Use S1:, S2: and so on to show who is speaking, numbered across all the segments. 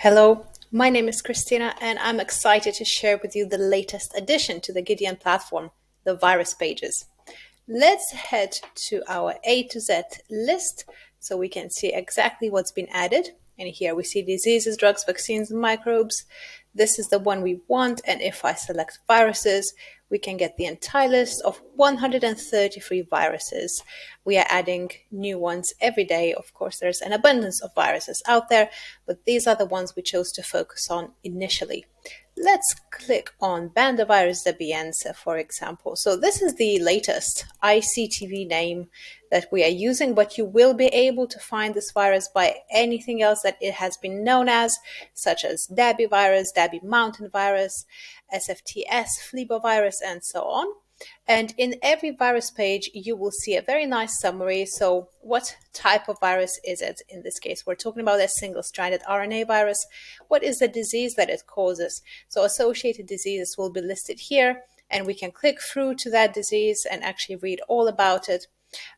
S1: Hello, my name is Christina and I'm excited to share with you the latest addition to the GIDEON platform, the virus pages. Let's head to our A to Z list so we can see exactly what's been added. And here we see diseases, drugs, vaccines, and microbes. This is the one we want, and if I select viruses, we can get the entire list of 133 viruses. We are adding new ones every day. Of course, there's an abundance of viruses out there, but these are the ones we chose to focus on initially. Let's click on Bandavirus debiense, for example. So this is the latest ICTV name that we are using, but you will be able to find this virus by anything else that it has been known as, such as Dabby virus, Dabby mountain virus, SFTS, flebavirus, and so on. And in every virus page, you will see a very nice summary. So what type of virus is it? In this case, we're talking about a single-stranded RNA virus. What is the disease that it causes? So associated diseases will be listed here, and we can click through to that disease and actually read all about it.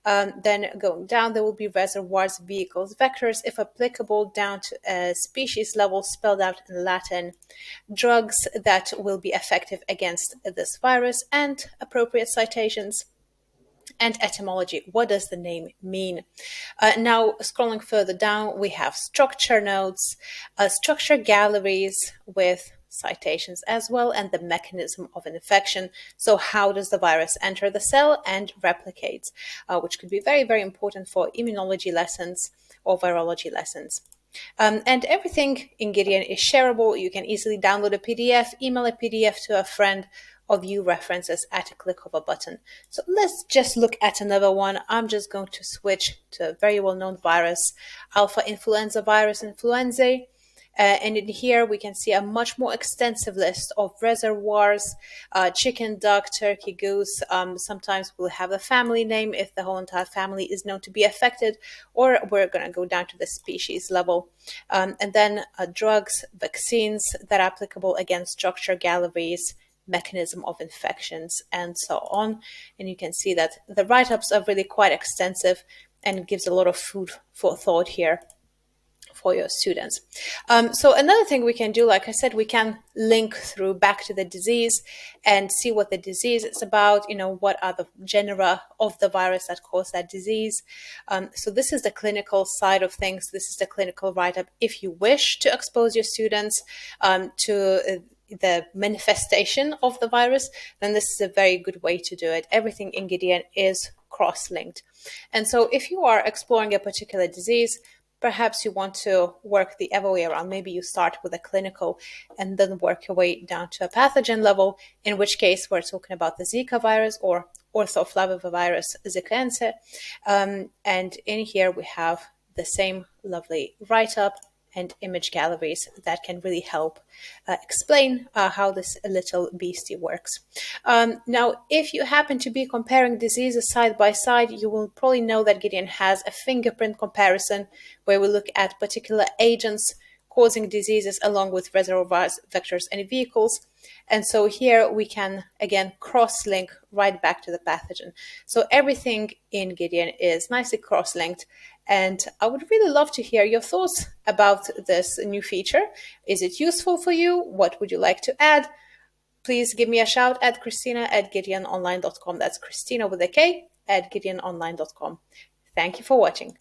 S1: Then going down, there will be reservoirs, vehicles, vectors, if applicable, down to a species level spelled out in Latin, drugs that will be effective against this virus, and appropriate citations. And etymology, what does the name mean? Now, scrolling further down, we have structure notes, structure galleries with citations as well, and the mechanism of infection. So how does the virus enter the cell and replicate, which could be very, very important for immunology lessons or virology lessons. And everything in GIDEON is shareable. You can easily download a PDF, email a PDF to a friend, or view references at a click of a button. So let's just look at another one. I'm just going to switch to a very well-known virus, alpha influenza virus, influenzae. And in here, we can see a much more extensive list of reservoirs, chicken, duck, turkey, goose. Sometimes we'll have a family name if the whole entire family is known to be affected, or we're going to go down to the species level. And then drugs, vaccines that are applicable against structure galleries, mechanism of infections, and so on. And you can see that the write-ups are really quite extensive, and it gives a lot of food for thought here for your students. So another thing we can do, like I said, we can link through back to the disease and see what the disease is about, what are the genera of the virus that cause that disease. So this is the clinical side of things. This is the clinical write-up. If you wish to expose your students to the manifestation of the virus, then this is a very good way to do it. Everything in GIDEON is cross-linked. And so if you are exploring a particular disease, perhaps you want to work the other way around. Maybe you start with a clinical and then work your way down to a pathogen level, in which case we're talking about the Zika virus or orthoflavivirus zikaense. And in here we have the same lovely write-up and image galleries that can really help explain how this little beastie works. Now, if you happen to be comparing diseases side by side, you will probably know that GIDEON has a fingerprint comparison where we look at particular agents causing diseases along with reservoirs, vectors, and vehicles. And so here we can, again, cross-link right back to the pathogen. So everything in GIDEON is nicely cross-linked. And I would really love to hear your thoughts about this new feature. Is it useful for you? What would you like to add? Please give me a shout at kristina@gideononline.com. That's Christina with a K at gideononline.com. Thank you for watching.